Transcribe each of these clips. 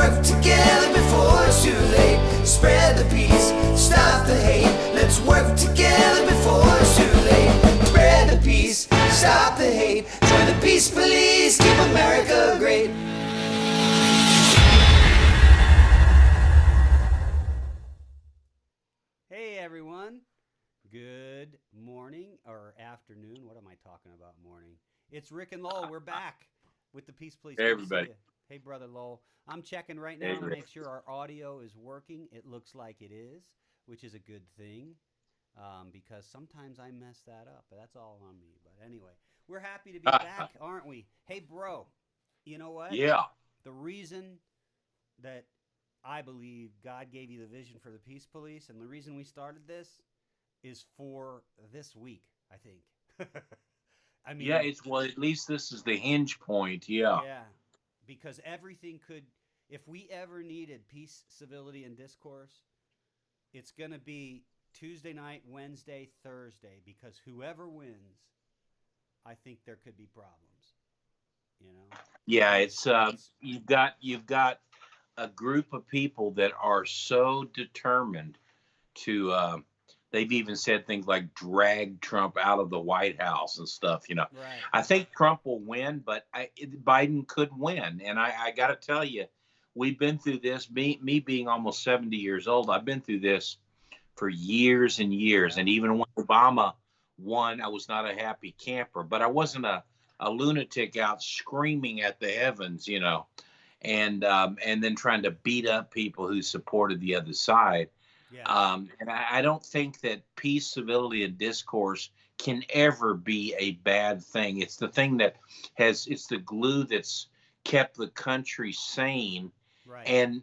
work together before it's too late. Spread the peace, stop the hate. Let's work together before it's too late. Spread the peace, stop the hate. Join the peace police, keep America great. Hey everyone, good morning or afternoon. What am I talking about morning? It's Rick and Lowell. We're back with the Peace Police. Hey, everybody. Hey, Brother Lowell. I'm checking right Hey, now to Rick. make sure our audio is working. It looks like it is, which is a good thing because sometimes I mess that up. But that's all on me. But anyway, we're happy to be back, aren't we? Hey, bro, you know what? Yeah. The reason that I believe God gave you the vision for the Peace Police, and the reason we started this is for this week, I think. I mean, Yeah, at least this is the hinge point. Yeah. yeah, because everything could, if we ever needed peace, civility, and discourse, it's going to be Tuesday night, Wednesday, Thursday, because whoever wins, I think there could be problems, you know? Yeah, It's you've got a group of people that are so determined to they've even said things like drag Trump out of the White House and stuff. right. I think Trump will win, but Biden could win. And I got to tell you, we've been through this. Me being almost 70 years old, I've been through this for years and years. Yeah. And even when Obama won, I was not a happy camper, but I wasn't a lunatic out screaming at the heavens, and then trying to beat up people who supported the other side. Yes. And I don't think that peace, civility, and discourse can ever be a bad thing. It's the thing it's the glue that's kept the country sane. Right. And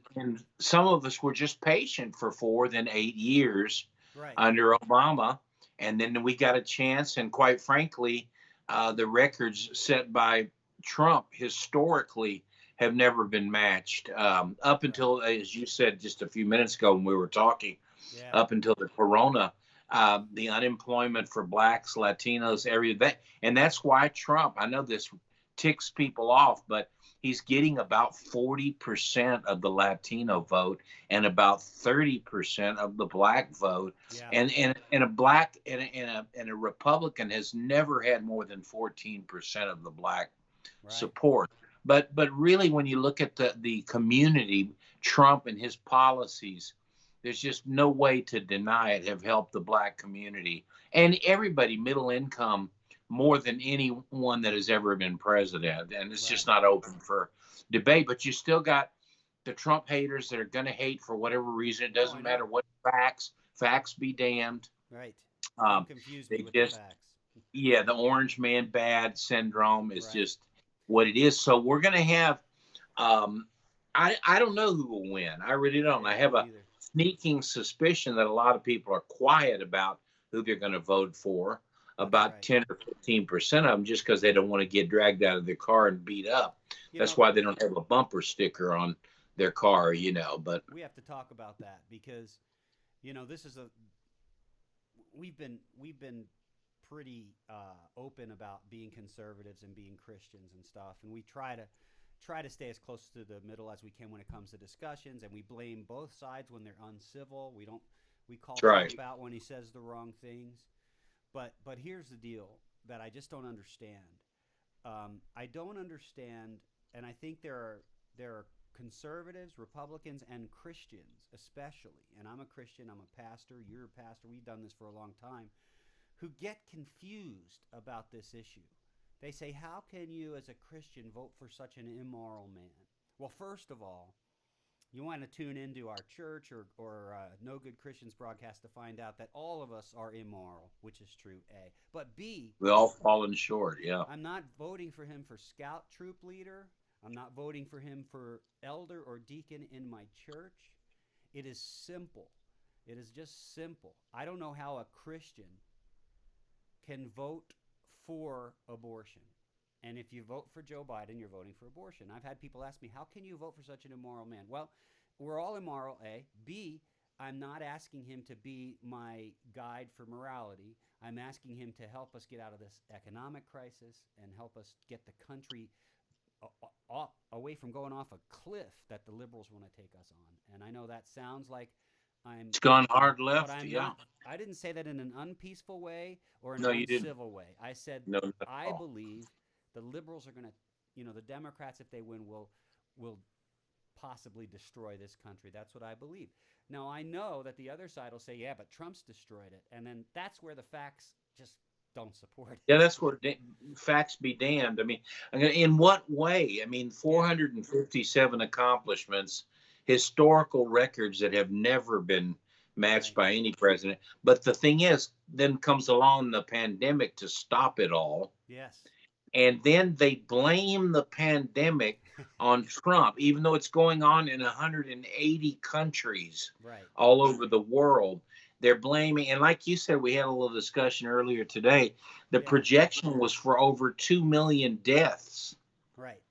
some of us were just patient for 4 then 8 years Right. under Obama. And then we got a chance. And quite frankly, the records set by Trump historically have never been matched up until, as you said just a few minutes ago when we were talking, Yeah. up until the corona, the unemployment for blacks, Latinos, everything. And that's why Trump, I know this ticks people off, but he's getting about 40% of the Latino vote and about 30% of the black vote. Yeah. And a black and a Republican has never had more than 14% of the black Right. support. But really, when you look at the community, Trump and his policies, there's just no way to deny it, have helped the black community and everybody, middle income, more than anyone that has ever been president. And it's just not open for debate. But you still got the Trump haters that are going to hate for whatever reason. It doesn't matter what facts be damned. Right. Um, Confuse they me with just, the facts. Yeah, the orange man bad syndrome is just what it is. So we're going to have, I don't know who will win. I really don't. I have a sneaking suspicion that a lot of people are quiet about who they're going to vote for. About 10 or 15% of them, just because they don't want to get dragged out of their car and beat up. That's why they don't have a bumper sticker on their car, But we have to talk about that because, this is we've been pretty open about being conservatives and being Christians and stuff, and we try to stay as close to the middle as we can when it comes to discussions, and we blame both sides when they're uncivil. We call Trump out when he says the wrong things. But here's the deal that I just don't understand. I don't understand, and I think there are conservatives, Republicans, and Christians especially, and I'm a Christian, I'm a pastor, you're a pastor, we've done this for a long time, who get confused about this issue. They say, how can you as a Christian vote for such an immoral man? Well, first of all, you want to tune into our church or No Good Christians broadcast to find out that all of us are immoral, which is true, A. But B, we all fallen short, yeah. I'm not voting for him for scout troop leader. I'm not voting for him for elder or deacon in my church. It is simple. It is just simple. I don't know how a Christian can vote for abortion. And if you vote for Joe Biden, you're voting for abortion. I've had people ask me, how can you vote for such an immoral man? Well, we're all immoral, A. B, I'm not asking him to be my guide for morality. I'm asking him to help us get out of this economic crisis and help us get the country away from going off a cliff that the liberals want to take us on. And I know that sounds like It's gone hard but left. I'm Yeah. not. I didn't say that in an unpeaceful way or an No, you didn't. uncivil way. I said No, not at I all. believe the liberals are going to, the Democrats, if they win, will possibly destroy this country. That's what I believe. Now I know that the other side will say, yeah, but Trump's destroyed it, and then that's where the facts just don't support it. Yeah, that's where facts be damned. I mean, in what way? I mean, Yeah. 457 accomplishments, historical records that have never been matched Right. by any president. But the thing is, then comes along the pandemic to stop it all. Yes. And then they blame the pandemic on Trump, even though it's going on in 180 countries Right. all over the world. They're blaming, and like you said, we had a little discussion earlier today. The Yeah. projection was for over 2 million deaths, Right.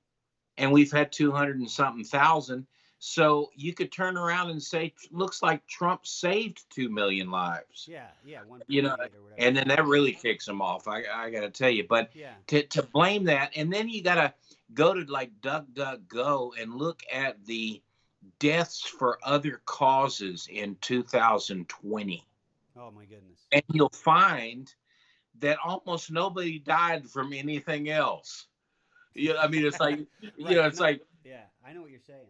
and we've had 200 and something thousand. So you could turn around and say, looks like Trump saved 2 million lives. Yeah. Yeah. 1.8 You know, or whatever. and then that really kicks them off. I got to tell you, but Yeah. to blame that, and then you got to go to like DuckDuckGo and look at the deaths for other causes in 2020, Oh my goodness. and you'll find that almost nobody died from anything else. I mean, it's like, Right. it's like, Yeah, I know what you're saying.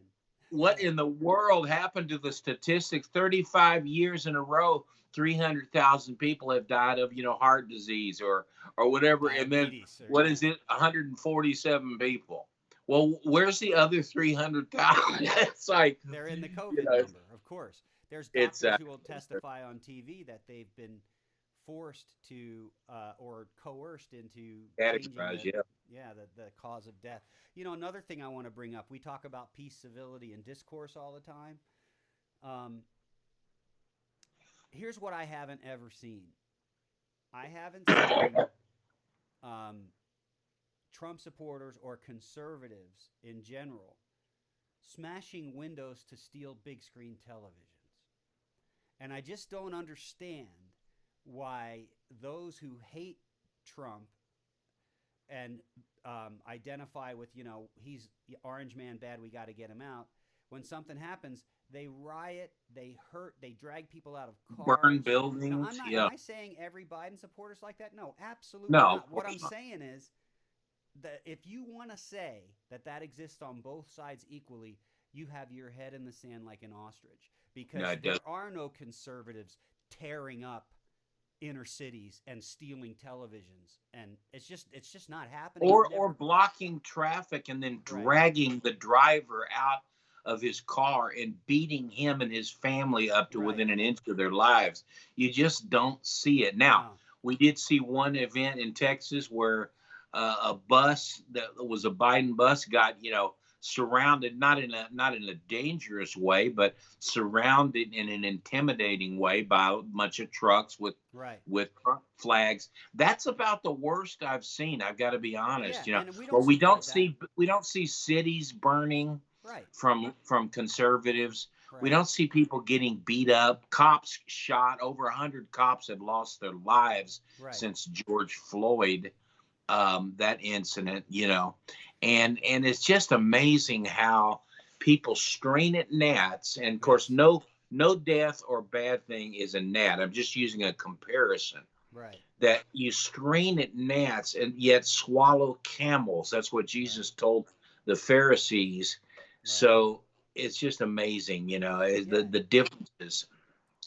what in the world happened to the statistics? 35 years in a row, 300,000 people have died of, heart disease or whatever. And then Diabetes or- what is it? 147 people. Well, where's the other 300,000? It's like, They're in the COVID know, number, of course. There's doctors Exactly. who will testify on TV that they've been forced to or coerced into changing categorize, the cause of death. Another thing I want to bring up, we talk about peace, civility, and discourse all the time. Here's what I haven't ever seen. I haven't seen Trump supporters or conservatives in general smashing windows to steal big screen televisions. And I just don't understand why those who hate Trump and identify with, he's the orange man bad, we got to get him out. When something happens, they riot, they hurt, they drag people out of cars. burn buildings. Now, I'm not, Yeah. am I saying every Biden supporter's like that? No, absolutely No, not. of What course I'm not. saying is that if you want to say that exists on both sides equally, you have your head in the sand like an ostrich, because No, it there doesn't. are no conservatives tearing up inner cities and stealing televisions, and it's just not happening. Or blocking traffic and then Right. dragging the driver out of his car and beating him and his family up to Right. within an inch of their lives. You just don't see it. Now, No. we did see one event in Texas where a bus that was a Biden bus got, surrounded, not in a dangerous way, but surrounded in an intimidating way by a bunch of trucks with Right. Trump flags. That's about the worst I've seen. I've got to be honest. Yeah, and we don't Well, we support don't see cities burning Right. from conservatives. Right. We don't see people getting beat up. Cops shot. Over 100 cops have lost their lives Right. since George Floyd, that incident. And it's just amazing how people strain at gnats. And of course, Yes. no death or bad thing is a gnat. I'm just using a comparison. Right. That you strain at gnats and yet swallow camels. That's what Jesus told the Pharisees. Right. So it's just amazing, the differences.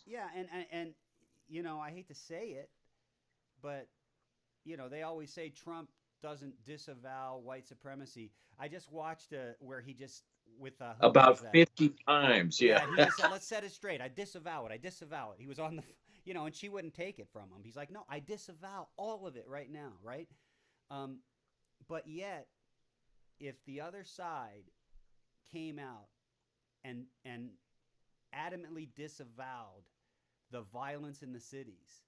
Yeah, and I hate to say it, but they always say Trump doesn't disavow white supremacy. I just watched where he just with who About was that? 50 times, yeah. He just said, let's set it straight. I disavow it. He was on the, and she wouldn't take it from him. He's like, no, I disavow all of it right now, right? But yet, if the other side came out and adamantly disavowed the violence in the cities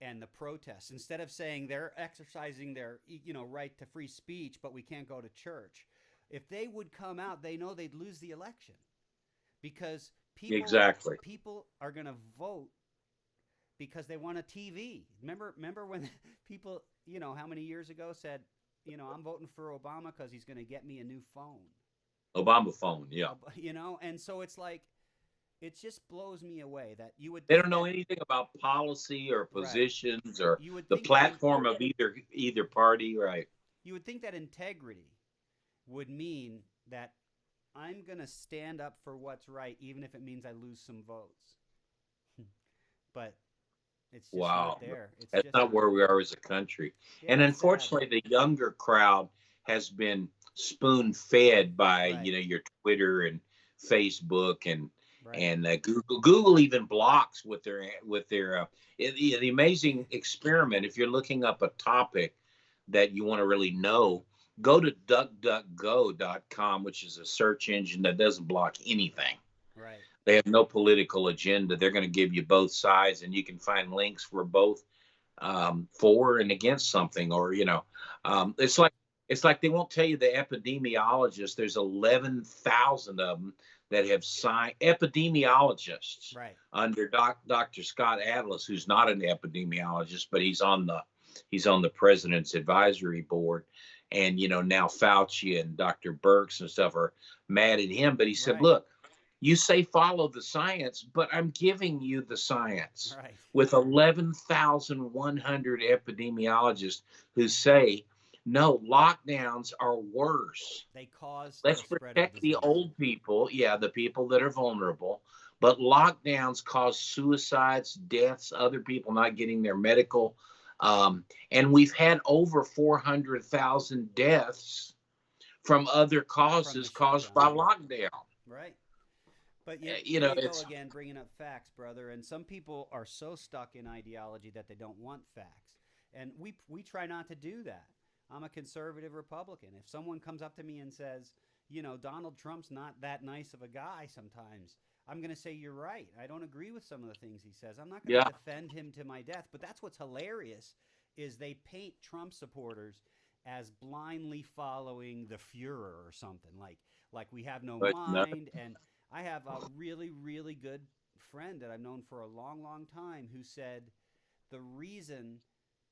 and the protests, instead of saying they're exercising their right to free speech, but we can't go to church, if they would come out, they know they'd lose the election, because people are going to vote because they want a TV. Remember when people, how many years ago said, I'm voting for Obama because he's going to get me a new phone. Obama phone, yeah. And so it's like, it just blows me away that you would They think don't know that, anything about policy or right, positions or you would the think that platform of either party, right? you would think that integrity would mean that I'm going to stand up for what's right, even if it means I lose some votes. But it's just Wow, not there. It's that's just not not where we there. are as a country. Yeah, And it's sad. unfortunately, the younger crowd has been spoon fed by Right, your Twitter and Facebook right, and Google. Google even blocks with their the amazing experiment. If you're looking up a topic that you want to really know, go to DuckDuckGo.com, which is a search engine that doesn't block anything. right, They have no political agenda. They're going to give you both sides, and you can find links for both, for and against something. Or right, it's like they won't tell you the epidemiologists. There's 11,000 of them that have signed, epidemiologists right, under Dr. Scott Atlas, who's not an epidemiologist, but he's on the president's advisory board. And now Fauci and Dr. Birx and stuff are mad at him. But he said, right, look, you say follow the science, but I'm giving you the science right. with 11,100 epidemiologists who say, no, lockdowns are worse. They cause Let's the spread of protect the disease. old people, yeah, the people that are vulnerable. But lockdowns cause suicides, deaths, other people not getting their medical. And we've had over 400,000 deaths from other From the causes caused shutdown. by lockdown. Right. But yet, You here know, you go it's again, bringing up facts, brother. And some people are so stuck in ideology that they don't want facts. And we try not to do that. I'm a conservative Republican. If someone comes up to me and says, Donald Trump's not that nice of a guy sometimes, I'm going to say, you're right. I don't agree with some of the things he says. I'm not going yeah, to defend him to my death. But that's what's hilarious is they paint Trump supporters as blindly following the Fuhrer or something like we have no but no, mind. And I have a really, really good friend that I've known for a long, long time who said the reason,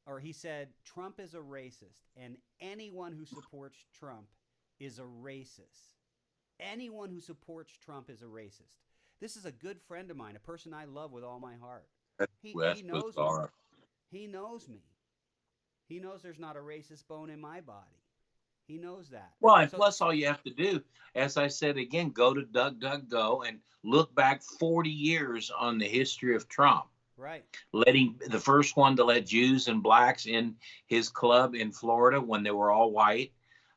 or he said, Trump is a racist, and anyone who supports Trump is a racist. Anyone who supports Trump is a racist. This is a good friend of mine, a person I love with all my heart. that's He knows me. bizarre. He knows me. He knows there's not a racist bone in my body. He knows that. Well, and So, plus, all you have to do, as I said again, go to DuckDuckGo and look back 40 years on the history of Trump. right, Letting the first one to let Jews and blacks in his club in Florida when they were all white.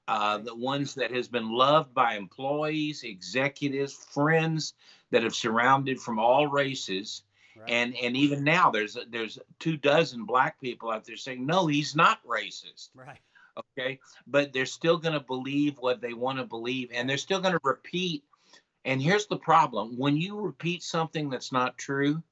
right, The ones that has been loved by employees, executives, friends that have surrounded from all races. right, And even now, there's 24 black people out there saying, no, he's not racist. right. Okay, but they're still going to believe what they want to believe, and Yeah. they're still going to repeat. And here's the problem: when you repeat something that's not true,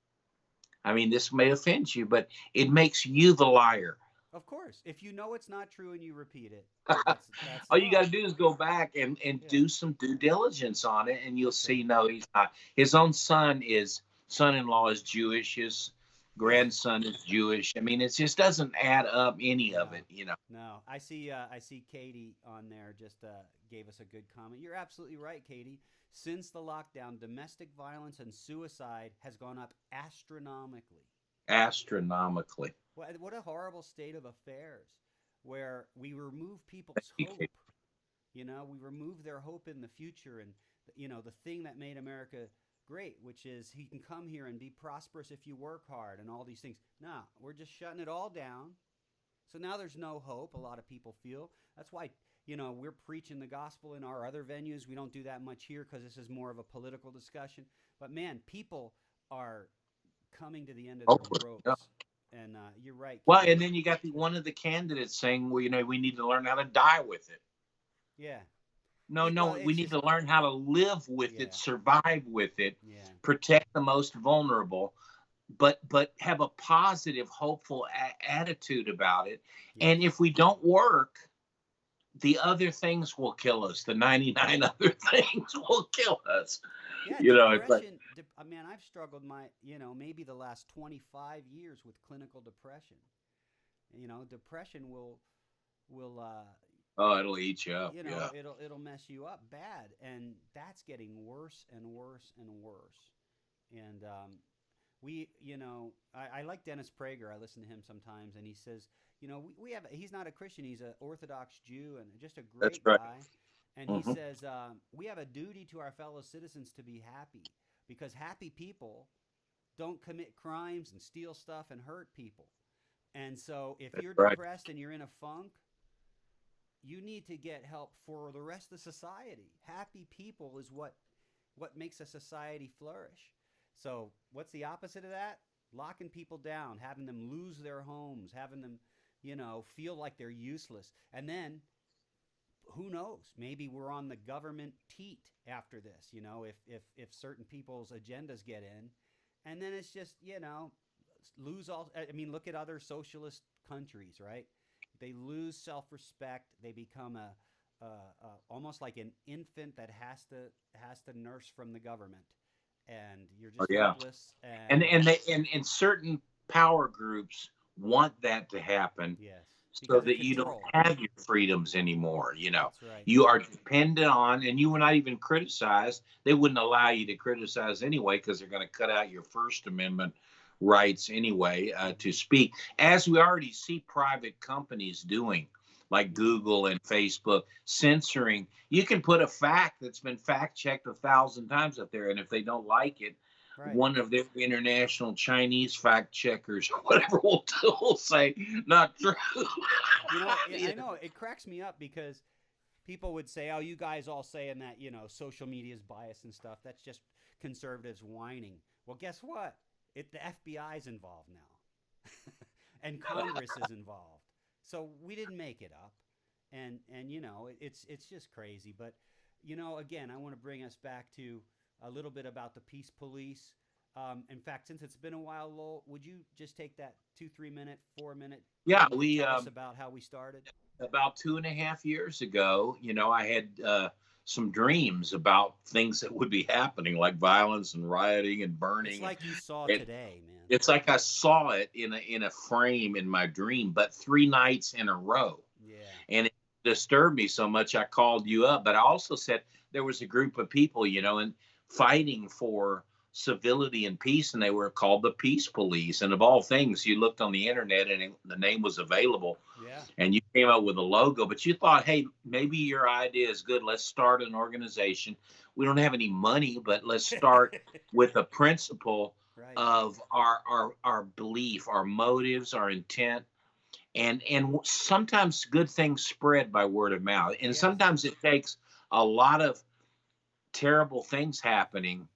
I mean, this may offend you, but it makes you the liar. Of course. If you know it's not true and you repeat it, that's All you got love. to do is go back and Yeah, do some due diligence on it, and you'll that's it. see. No, he's not. His own son-in-law is Jewish. His Yeah. grandson is Jewish. I mean, it just doesn't add up, any of No. it. No. I see Katie on there just gave us a good comment. You're absolutely right, Katie. Since the lockdown, domestic violence and suicide has gone up astronomically. Astronomically. What a horrible state of affairs where we remove people's hope. We remove their hope in the future and the thing that made America great, which is he can come here and be prosperous if you work hard and all these things. No, we're just shutting it all down. So now there's no hope, a lot of people feel. That's why, we're preaching the gospel in our other venues. We don't do that much here because this is more of a political discussion. But man, people are coming to the end of their Hopeless. ropes. Yeah. And you're right, Well, Katie. and then you got one of the candidates saying, well, we need to learn how to die with it. Yeah. No, Well, we it's need just, to learn how to live with yeah, it, survive with it, yeah, protect the most vulnerable, but have a positive, hopeful attitude about it. yes. And if we don't work, the other things will kill us. The 99 other things will kill us. Yeah, It's like, depression. Man, I've struggled maybe the last 25 years with clinical depression. Depression will Oh, it'll eat you up. You know, Yeah. it'll mess you up bad, and that's getting worse and worse and worse. And I like Dennis Prager. I listen to him sometimes, and he says, we have, he's not a Christian, he's an Orthodox Jew and just a That's great right. guy. And he Hmm. says, we have a duty to our fellow citizens to be happy because happy people don't commit crimes and steal stuff and hurt people. And so if That's you're right. depressed and you're in a funk, you need to get help for the rest of society. Happy people is what makes a society flourish. So, what's the opposite of that? Locking people down, having them lose their homes, having them, feel like they're useless. And then, who knows? Maybe we're on the government teat after this, if certain people's agendas get in. And then it's just, lose all. I mean, look at other socialist countries, right? They lose self respect. They become almost like an infant that has to nurse from the government, and you're Oh, just yeah. helpless. And And and they and certain power groups want that to happen yes, so because of that you don't control. have your freedoms anymore. That's right. You are dependent on, and you will not even criticize. They wouldn't allow you to criticize anyway because they're going to cut out your First Amendment rights anyway to Hmm. speak, as we already see private companies doing, like Hmm. Google and Facebook, censoring. You can put a fact that's been fact checked 1,000 times up there, and if they don't like it, Right. one of their international Chinese fact checkers or whatever will say not true. I know it cracks me up because people would say, "Oh, you guys all saying that social media is biased and stuff. That's just conservatives whining." Well, guess what? The FBI's involved now, and Congress is involved. So we didn't make it up, and it's just crazy. But again, I want to bring us back to a little bit about the peace police. In fact, since it's been a while, Lowell, would you just take that 2, 3 minute, 4 minute Yeah, thing to we tell us about how we started? about 2.5 years ago, I had some dreams about things that would be happening, like violence and rioting and It's burning, and like you saw it, today, man. it's like I saw it in a frame in my dream, but 3 nights in a row, Yeah. and it disturbed me so much I called you up. But I also said there was a group of people, and fighting for civility and peace, and they were called the Peace Police. And of all things, you looked on the internet, and the name was available, Yeah. and you came up with a logo. But you thought, hey, maybe your idea is good. Let's start an organization. We don't have any money, but let's start with a principle Right. of our belief, our motives, our intent, and sometimes good things spread by word of mouth, and Yes. sometimes it takes a lot of terrible things happening,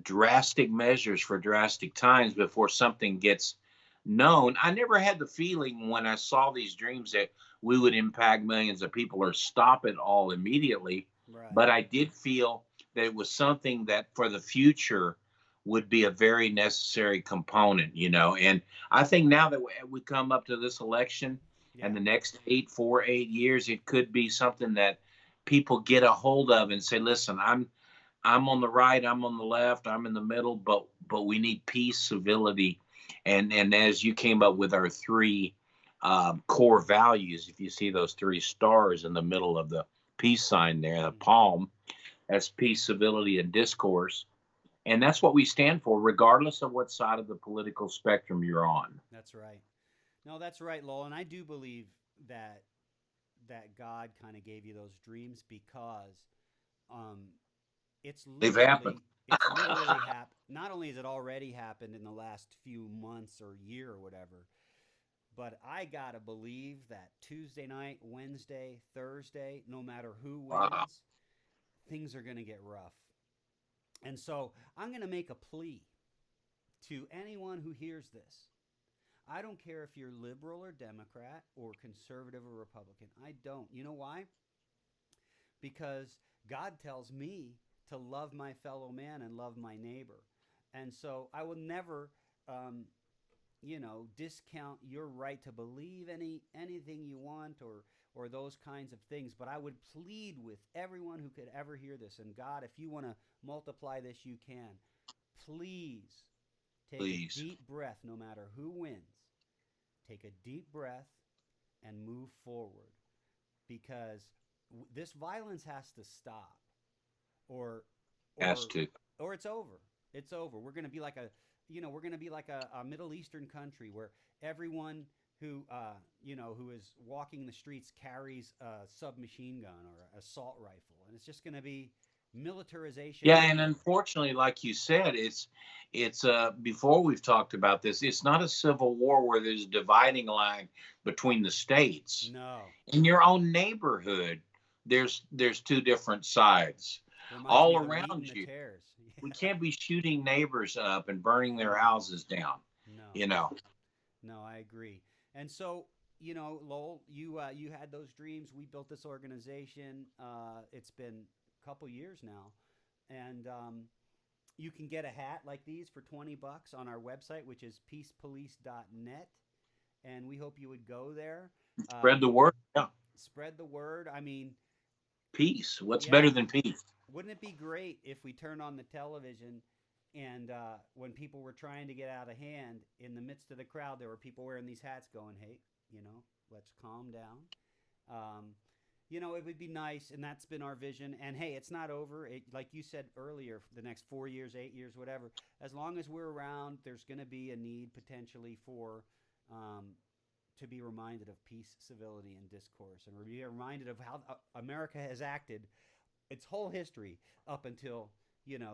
drastic measures for drastic times before something gets known. I never had the feeling when I saw these dreams that we would impact millions of people or stop it all immediately, Right. but I did feel that it was something that for the future would be a very necessary component. And I think now that we come up to this election and Yeah. the next 8 years, it could be something that people get a hold of and say, listen, I'm on the right, I'm on the left, I'm in the middle, but we need peace, civility, and as you came up with our three core values, if you see those three stars in the middle of the peace sign there, the Hmm. palm, that's peace, civility, and discourse, and that's what we stand for, regardless of what side of the political spectrum you're on. That's right. No, that's right, Lowell. And I do believe that God kind of gave you those dreams because um, it's They've happened. literally it's literally happened. Not only has it already happened in the last few months or year or whatever, but I gotta believe that Tuesday night, Wednesday, Thursday, no matter who Wow. wins, things are gonna get rough. And so I'm gonna make a plea to anyone who hears this. I don't care if you're liberal or Democrat or conservative or Republican. I don't. You know why? Because God tells me to love my fellow man and love my neighbor. And so I will never, um, discount your right to believe anything you want or those kinds of things. But I would plead with everyone who could ever hear this. And God, if you want to multiply this, you can. Please take a Please. deep breath, no matter who wins. Take a deep breath and move forward. because this violence has to stop, or Has or to. or it's over. It's over. We're going to be like a Middle Eastern country where everyone who who is walking the streets carries a submachine gun or an assault rifle, and it's just going to be militarization Yeah, and everywhere. unfortunately, like you said, it's before we've talked about this, it's not a civil war where there's a dividing line between the states. No, In your own neighborhood, there's two different sides reminds me all of the wheat and around the you. tares. We Yeah. can't be shooting neighbors up and burning their No, houses down, no, you know. no. I agree. And so, Lowell, you had those dreams. We built this organization. It's been a couple years now, and you can get a hat like these for $20 on our website, which is peacepolice.net. And we hope you would go there. Spread the word. Yeah. Spread the word. I mean, Peace. What's better yeah, than peace? wouldn't it be great if we turned on the television and when people were trying to get out of hand, in the midst of the crowd, there were people wearing these hats going, hey, let's calm down. Um, it would be nice, and that's been our vision. And hey, it's not over. Like you said earlier, for the next 4 years, 8 years, whatever, as long as we're around, there's going to be a need potentially for to be reminded of peace, civility, and discourse, and be reminded of how America has acted its whole history up until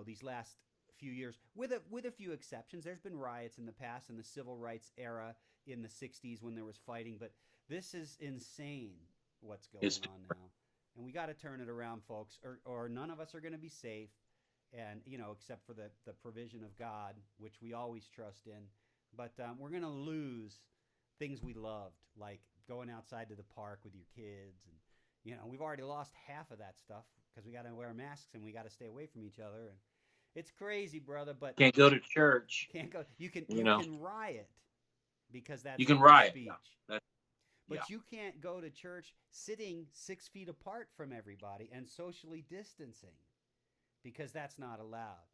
these last few years, with a few exceptions. There's been riots in the past in the civil rights era in the '60s when there was fighting, but this is insane what's going It's on now, and we got to turn it around, folks, or none of us are going to be safe, and except for the provision of God, which we always trust in, but we're going to lose things we loved, like going outside to the park with your kids, and we've already lost half of that stuff because we got to wear masks and we got to stay away from each other, and it's crazy, brother. But can't go to church. can't go. You can You you know, can riot because that's you can free riot. speech. Yeah. That, yeah. But you can't go to church sitting 6 feet apart from everybody and socially distancing because that's not allowed.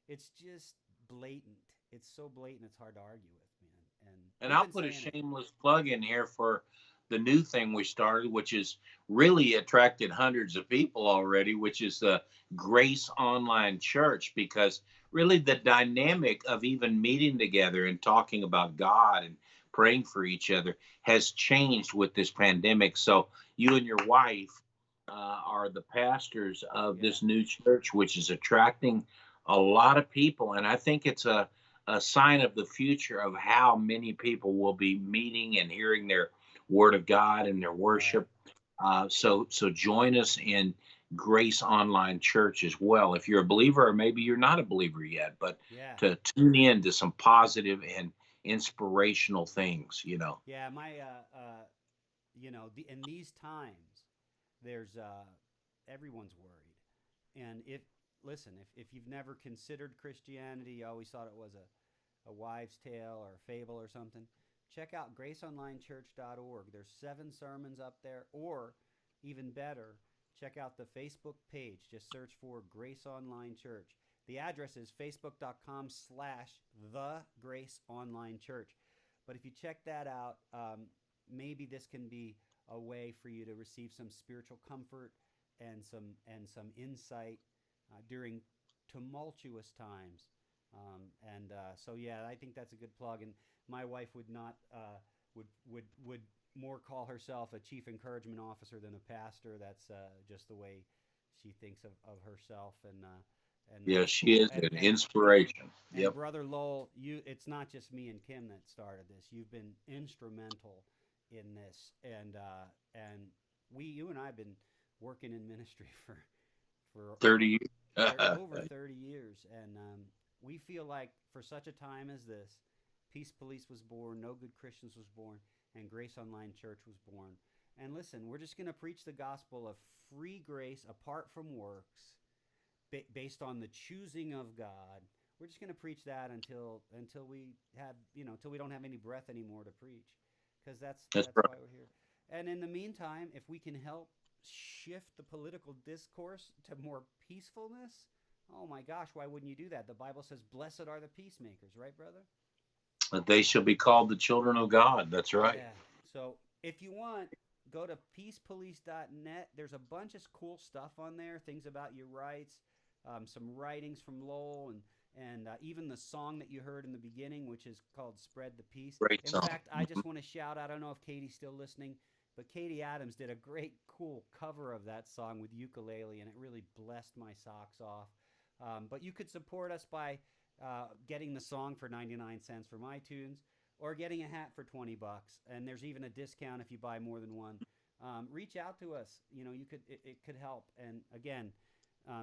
It's just blatant. It's so blatant. It's hard to argue with, man. And And we've I'll been put a saying it. shameless plug in here for the new thing we started, which has really attracted hundreds of people already, which is the Grace Online Church, because really the dynamic of even meeting together and talking about God and praying for each other has changed with this pandemic. So you and your wife are the pastors of Yeah. this new church, which is attracting a lot of people. And I think it's a sign of the future of how many people will be meeting and hearing their word of God and their Right. worship. So join us in Grace Online Church as well. If you're a believer, or maybe you're not a believer yet, but Yeah. to tune in to some positive and inspirational things, Yeah. My in these times, there's everyone's worried, and if listen, if you've never considered Christianity, you always thought it was a wives' tale or a fable or something, check out graceonlinechurch.org. There's 7 sermons up there, or even better, check out the Facebook page. Just search for Grace Online Church. The address is facebook.com/The Grace Online Church. But if you check that out, maybe this can be a way for you to receive some spiritual comfort and some insight during tumultuous times. So yeah, I think that's a good plug. And my wife would not would more call herself a chief encouragement officer than a pastor. That's just the way she thinks of herself. Yeah, she is an inspiration. And Yep. Brother Lowell, it's not just me and Kim that started this. You've been instrumental in this, and you and I have been working in ministry for 30 years. over 30 years, and we feel like for such a time as this, Peace Police was born, No Good Christians was born, and Grace Online Church was born. And listen, we're just going to preach the gospel of free grace apart from works, based on the choosing of God. We're just going to preach that until we have until we don't have any breath anymore to preach, because that's That's why right. we're here. And in the meantime, if we can help shift the political discourse to more peacefulness, oh my gosh, why wouldn't you do that? The Bible says, "Blessed are the peacemakers," right, brother? That they shall be called the children of God. That's right. Yeah. So if you want, go to peacepolice.net. There's a bunch of cool stuff on there, things about your rights, some writings from Lowell, and even the song that you heard in the beginning, which is called Spread the Peace. Great In song. fact, I just want to shout out, I don't know if Katie's still listening, but Katie Adams did a great, cool cover of that song with ukulele, and it really blessed my socks off. But you could support us by getting the song for 99 cents from iTunes, or getting a hat for $20, and there's even a discount if you buy more than one. Reach out to us. You know, it could help. And again,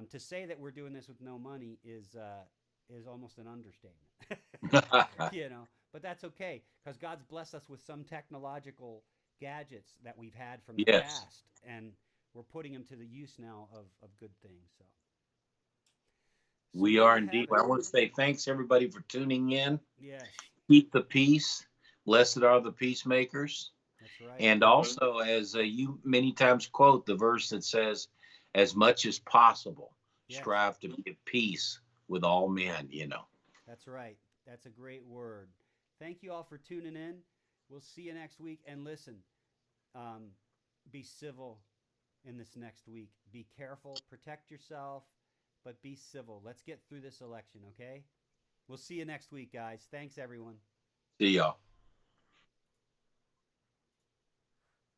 to say that we're doing this with no money is almost an understatement. You know, but that's okay, because God's blessed us with some technological gadgets that we've had from the past, and we're putting them to the use now of good things. So we are indeed. I want to say thanks everybody for tuning in. Yes. Keep the peace. Blessed are the peacemakers. That's right. And also, as you many times quote the verse that says, as much as possible, strive to be at peace with all men, you know. That's right. That's a great word. Thank you all for tuning in. We'll see you next week. And listen, be civil in this next week. Be careful. Protect yourself, but be civil. Let's get through this election, okay? We'll see you next week, guys. Thanks, everyone. See y'all.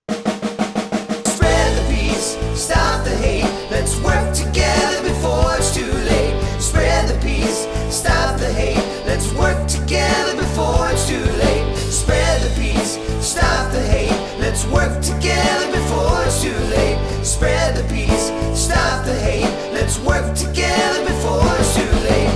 Spread the peace, stop the hate. Let's work together before it's too late. Spread the peace, stop the hate. Let's work together before it's too late. Spread the peace, stop the hate. Let's work together before it's too late. Spread the peace, stop the hate. Let's work together before it's too late.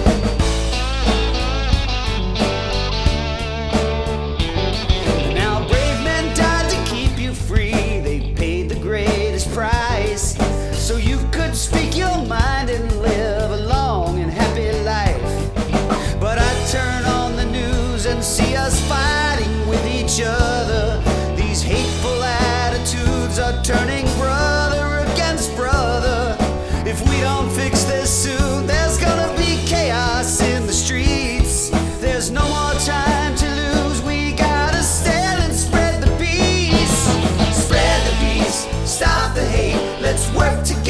Now brave men died to keep you free. They paid the greatest price, so you could speak your mind and live a long and happy life. But I turn on the news and see us fighting with each other. These hateful attitudes are turning brother against brother. If we don't fix this soon, there's gonna be chaos in the streets. There's no more time to lose. We gotta stand and spread the peace. Spread the peace, stop the hate. Let's work together.